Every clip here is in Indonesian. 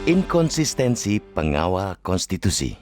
Inkonsistensi pengawal konstitusi.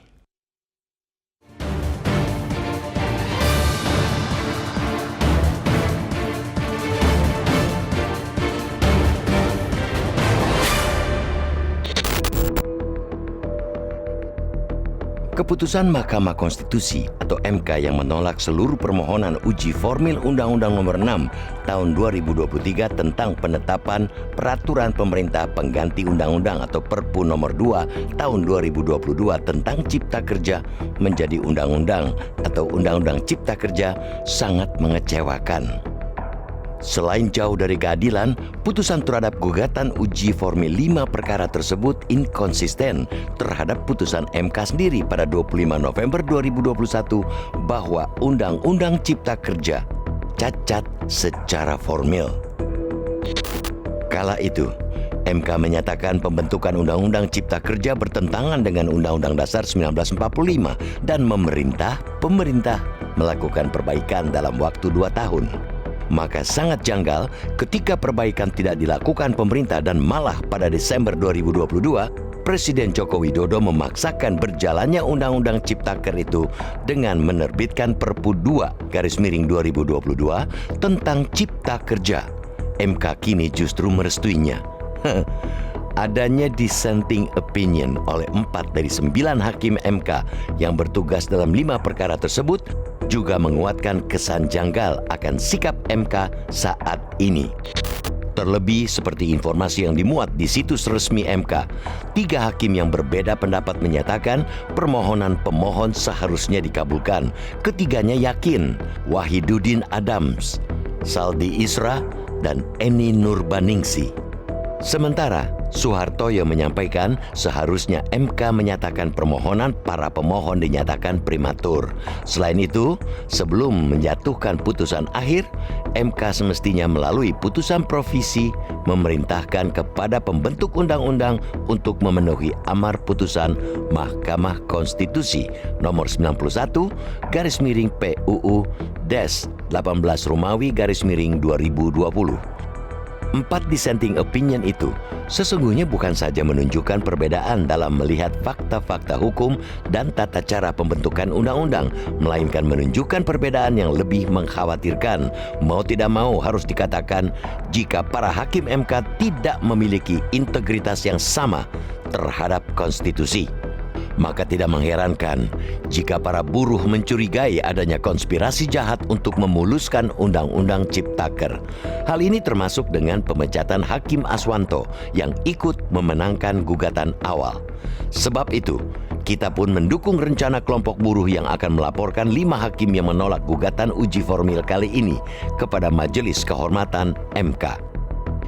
Keputusan Mahkamah Konstitusi atau MK yang menolak seluruh permohonan uji formil Undang-Undang Nomor 6 Tahun 2023 tentang penetapan peraturan pemerintah pengganti Undang-Undang atau Perpu Nomor 2 Tahun 2022 tentang Cipta Kerja menjadi Undang-Undang atau Undang-Undang Cipta Kerja sangat mengecewakan. Selain jauh dari keadilan, putusan terhadap gugatan uji formil 5 perkara tersebut inkonsisten terhadap putusan MK sendiri pada 25 November 2021 bahwa Undang-Undang Cipta Kerja cacat secara formil. Kala itu, MK menyatakan pembentukan Undang-Undang Cipta Kerja bertentangan dengan Undang-Undang Dasar 1945 dan pemerintah melakukan perbaikan dalam waktu 2 tahun. Maka sangat janggal ketika perbaikan tidak dilakukan pemerintah dan malah pada Desember 2022, Presiden Joko Widodo memaksakan berjalannya Undang-Undang Ciptaker itu dengan menerbitkan Perpu 2/2022 tentang Cipta Kerja. MK kini justru merestuinya. Adanya dissenting opinion oleh 4 dari 9 hakim MK yang bertugas dalam 5 perkara tersebut juga menguatkan kesan janggal akan sikap MK saat ini. Terlebih seperti informasi yang dimuat di situs resmi MK, 3 hakim yang berbeda pendapat menyatakan permohonan pemohon seharusnya dikabulkan. Ketiganya yakin Wahidudin Adams, Saldi Isra, dan Eni Nurbaningsi. Sementara Soehartoyo menyampaikan seharusnya MK menyatakan permohonan para pemohon dinyatakan prematur. Selain itu, sebelum menjatuhkan putusan akhir, MK semestinya melalui putusan provisi memerintahkan kepada pembentuk undang-undang untuk memenuhi amar putusan Mahkamah Konstitusi nomor 91/PUU-18 Romawi/2020. 4 dissenting opinion itu sesungguhnya bukan saja menunjukkan perbedaan dalam melihat fakta-fakta hukum dan tata cara pembentukan undang-undang, melainkan menunjukkan perbedaan yang lebih mengkhawatirkan. Mau tidak mau harus dikatakan jika para hakim MK tidak memiliki integritas yang sama terhadap konstitusi. Maka tidak mengherankan jika para buruh mencurigai adanya konspirasi jahat untuk memuluskan Undang-Undang Ciptaker. Hal ini termasuk dengan pemecatan Hakim Aswanto yang ikut memenangkan gugatan awal. Sebab itu, kita pun mendukung rencana kelompok buruh yang akan melaporkan 5 hakim yang menolak gugatan uji formil kali ini kepada Majelis Kehormatan MK.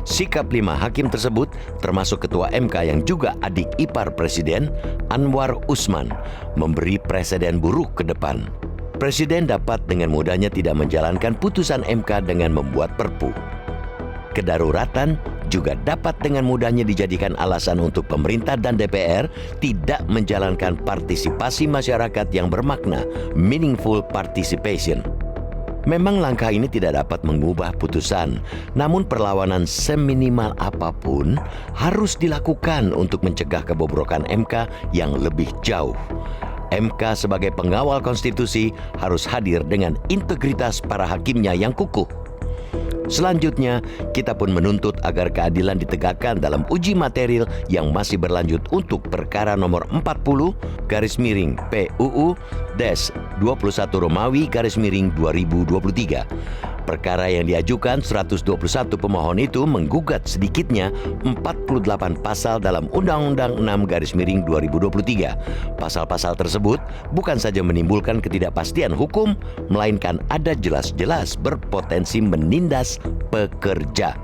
Sikap 5 hakim tersebut termasuk Ketua MK yang juga adik ipar Presiden, Anwar Usman, memberi presiden buruk ke depan. Presiden dapat dengan mudahnya tidak menjalankan putusan MK dengan membuat perpu. Kedaruratan juga dapat dengan mudahnya dijadikan alasan untuk pemerintah dan DPR tidak menjalankan partisipasi masyarakat yang bermakna, meaningful participation. Memang langkah ini tidak dapat mengubah putusan, namun perlawanan seminimal apapun harus dilakukan untuk mencegah kebobrokan MK yang lebih jauh. MK sebagai pengawal konstitusi harus hadir dengan integritas para hakimnya yang kukuh. Selanjutnya, kita pun menuntut agar keadilan ditegakkan dalam uji material yang masih berlanjut untuk perkara nomor 40/PUU-21 Romawi/2023. Perkara yang diajukan 121 pemohon itu menggugat sedikitnya 48 pasal dalam Undang-Undang 6/2023. Pasal-pasal tersebut bukan saja menimbulkan ketidakpastian hukum, melainkan ada jelas-jelas berpotensi menindas pekerja.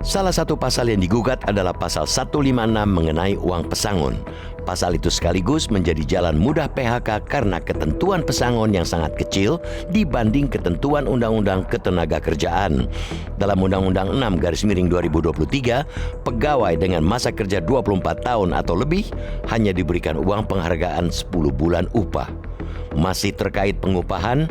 Salah satu pasal yang digugat adalah pasal 156 mengenai uang pesangon. Pasal itu sekaligus menjadi jalan mudah PHK karena ketentuan pesangon yang sangat kecil dibanding ketentuan Undang-Undang Ketenagakerjaan. Dalam Undang-Undang 6/2023, pegawai dengan masa kerja 24 tahun atau lebih hanya diberikan uang penghargaan 10 bulan upah. Masih terkait pengupahan,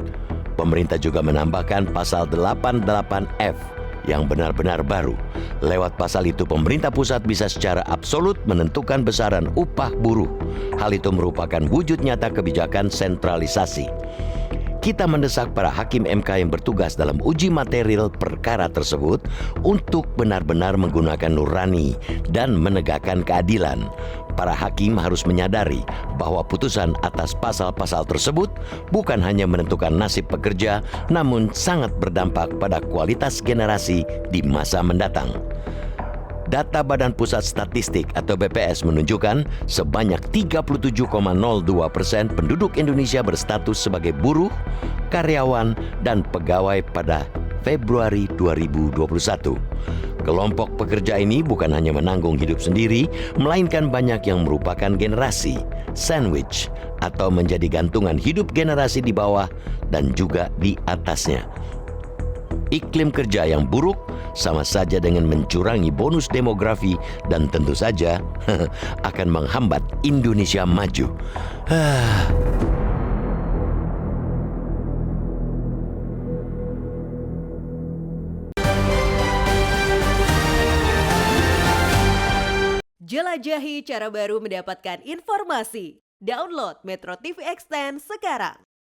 pemerintah juga menambahkan pasal 88F yang benar-benar baru. Lewat pasal itu, pemerintah pusat bisa secara absolut menentukan besaran upah buruh. Hal itu merupakan wujud nyata kebijakan sentralisasi. Kita mendesak para hakim MK yang bertugas dalam uji material perkara tersebut untuk benar-benar menggunakan nurani dan menegakkan keadilan. Para hakim harus menyadari bahwa putusan atas pasal-pasal tersebut bukan hanya menentukan nasib pekerja, namun sangat berdampak pada kualitas generasi di masa mendatang. Data Badan Pusat Statistik atau BPS menunjukkan sebanyak 37,02% penduduk Indonesia berstatus sebagai buruh, karyawan, dan pegawai pada Februari 2021. Kelompok pekerja ini bukan hanya menanggung hidup sendiri, melainkan banyak yang merupakan generasi sandwich atau menjadi gantungan hidup generasi di bawah dan juga di atasnya. Iklim kerja yang buruk sama saja dengan mencurangi bonus demografi dan tentu saja akan menghambat Indonesia maju. Jelajahi cara baru mendapatkan informasi. Download Metro TV Extend sekarang.